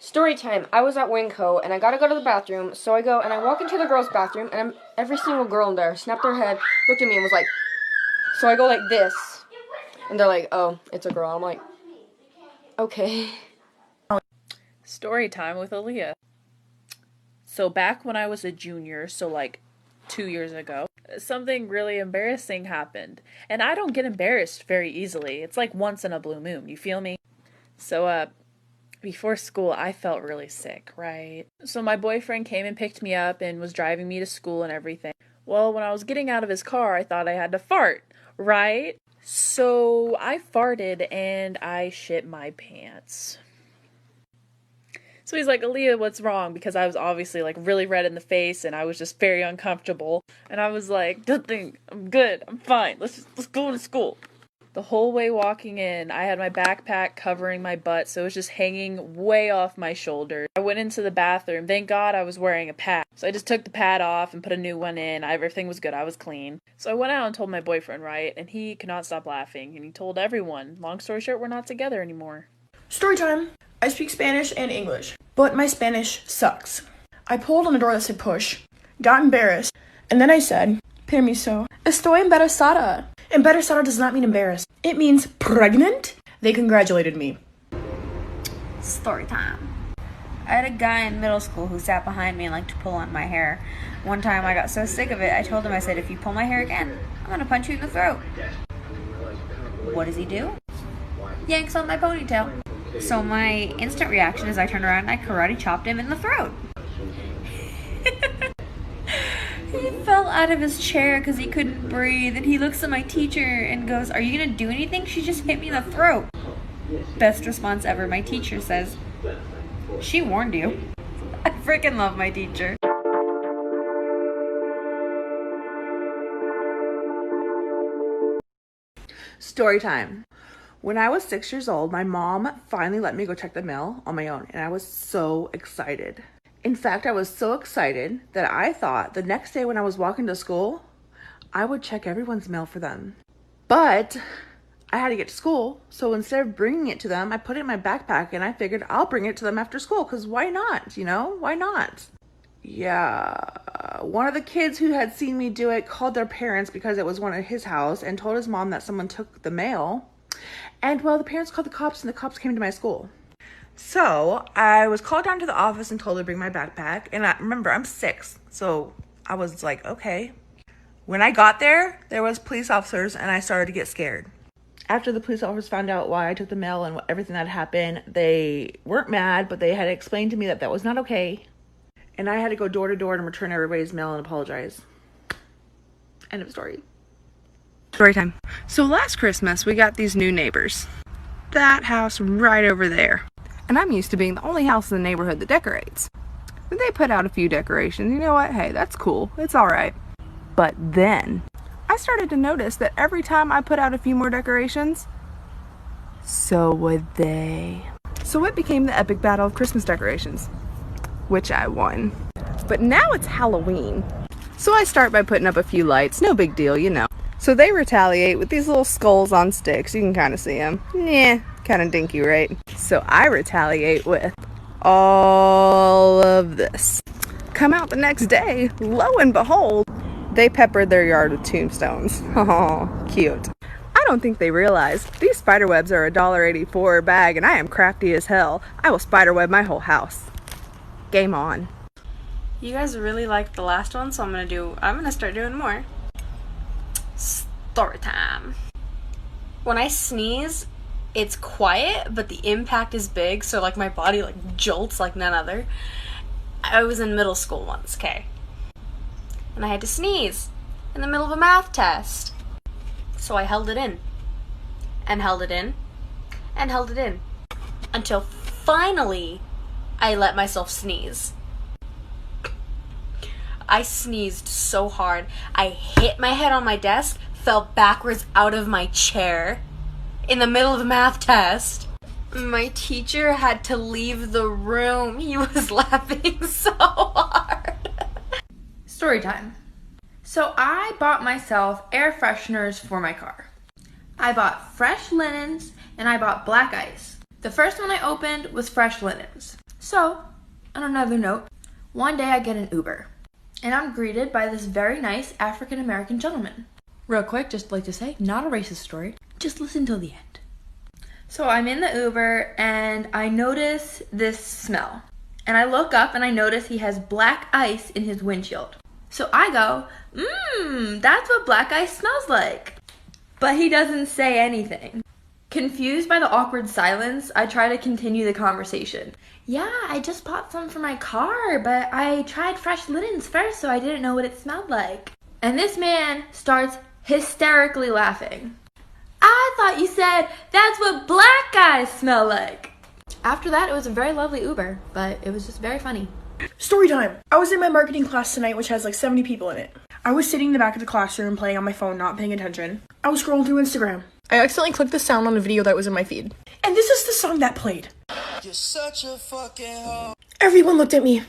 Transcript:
Story time. I was at Winco and I gotta go to the bathroom, so I go and I walk into the girls' bathroom and every single girl in there snapped their head, looked at me and was like, so I go like this, and they're like, oh, it's a girl. I'm like, okay. Story time with Aaliyah. So back when I was a junior, so like 2 years ago, something really embarrassing happened. And I don't get embarrassed very easily. It's like once in a blue moon, you feel me? So, before school, I felt really sick, right? So my boyfriend came and picked me up and was driving me to school and everything. Well, when I was getting out of his car, I thought I had to fart, right? So I farted and I shit my pants. So he's like, Aaliyah, what's wrong? Because I was obviously like really red in the face and I was just very uncomfortable. And I was like, nothing, I'm good, I'm fine. Let's go to school. The whole way walking in, I had my backpack covering my butt, so it was just hanging way off my shoulder. I went into the bathroom. Thank God I was wearing a pad. So I just took the pad off and put a new one in. Everything was good. I was clean. So I went out and told my boyfriend, right? And he could not stop laughing. And he told everyone. Long story short, we're not together anymore. Story time. I speak Spanish and English, but my Spanish sucks. I pulled on the door that said push, got embarrassed, and then I said, permiso, estoy embarazada. Embarazada does not mean embarrassed. It means pregnant. They congratulated me. Story time. I had a guy in middle school who sat behind me and liked to pull on my hair. One time I got so sick of it, I told him, I said, if you pull my hair again, I'm gonna punch you in the throat. What does he do? Yanks on my ponytail. So my instant reaction is I turned around and I karate chopped him in the throat. He fell out of his chair because he couldn't breathe, and he looks at my teacher and goes, are you gonna do anything? She just hit me in the throat. Best response ever. My teacher says, she warned you. I freaking love my teacher. Story time. When I was 6 years old, my mom finally let me go check the mail on my own, and I was so excited. In fact, I was so excited that I thought the next day when I was walking to school, I would check everyone's mail for them. But I had to get to school, so instead of bringing it to them, I put it in my backpack and I figured I'll bring it to them after school, because why not, you know? Why not? Yeah, one of the kids who had seen me do it called their parents because it was one at his house and told his mom that someone took the mail. And well, the parents called the cops and the cops came to my school. So I was called down to the office and told to bring my backpack. And remember, I'm 6. So I was like, okay. When I got there, there was police officers and I started to get scared. After the police officers found out why I took the mail and everything that happened, they weren't mad, but they had explained to me that that was not okay. And I had to go door to door and return everybody's mail and apologize. End of story. Story time. So last Christmas, we got these new neighbors. That house right over there. And I'm used to being the only house in the neighborhood that decorates. But they put out a few decorations. You know what? Hey, that's cool. It's alright. But then, I started to notice that every time I put out a few more decorations, so would they. So it became the epic battle of Christmas decorations, which I won. But now it's Halloween. So I start by putting up a few lights. No big deal, you know. So they retaliate with these little skulls on sticks. You can kind of see them. Yeah, kind of dinky, right? So I retaliate with all of this. Come out the next day, lo and behold, they peppered their yard with tombstones. Oh, cute. I don't think they realize these spider webs are $1.84 a bag, and I am crafty as hell. I will spiderweb my whole house. Game on. You guys really liked the last one, so I'm gonna start doing more. Story time. When I sneeze, it's quiet, but the impact is big, so like my body like jolts like none other. I was in middle school once, okay? And I had to sneeze in the middle of a math test. So I held it in, and held it in, and held it in, until finally I let myself sneeze. I sneezed so hard, I hit my head on my desk, fell backwards out of my chair in the middle of the math test. My teacher had to leave the room. He was laughing so hard. Story time. So I bought myself air fresheners for my car. I bought fresh linens and I bought black ice. The first one I opened was fresh linens. So, on another note, one day I get an Uber, and I'm greeted by this very nice African American gentleman. Real quick, just like to say, not a racist story. Just listen till the end. So I'm in the Uber, and I notice this smell. And I look up, and I notice he has black ice in his windshield. So I go, that's what black ice smells like. But he doesn't say anything. Confused by the awkward silence, I try to continue the conversation. Yeah, I just bought some for my car, but I tried fresh linens first, so I didn't know what it smelled like. And this man starts hysterically laughing. I thought you said that's what black guys smell like. After that, it was a very lovely Uber, but it was just very funny. Story time. I was in my marketing class tonight, which has like 70 people in it. I was sitting in the back of the classroom playing on my phone, not paying attention. I was scrolling through Instagram. I accidentally clicked the sound on a video that was in my feed. And this is the song that played. You're such a fucking hoe. Everyone looked at me.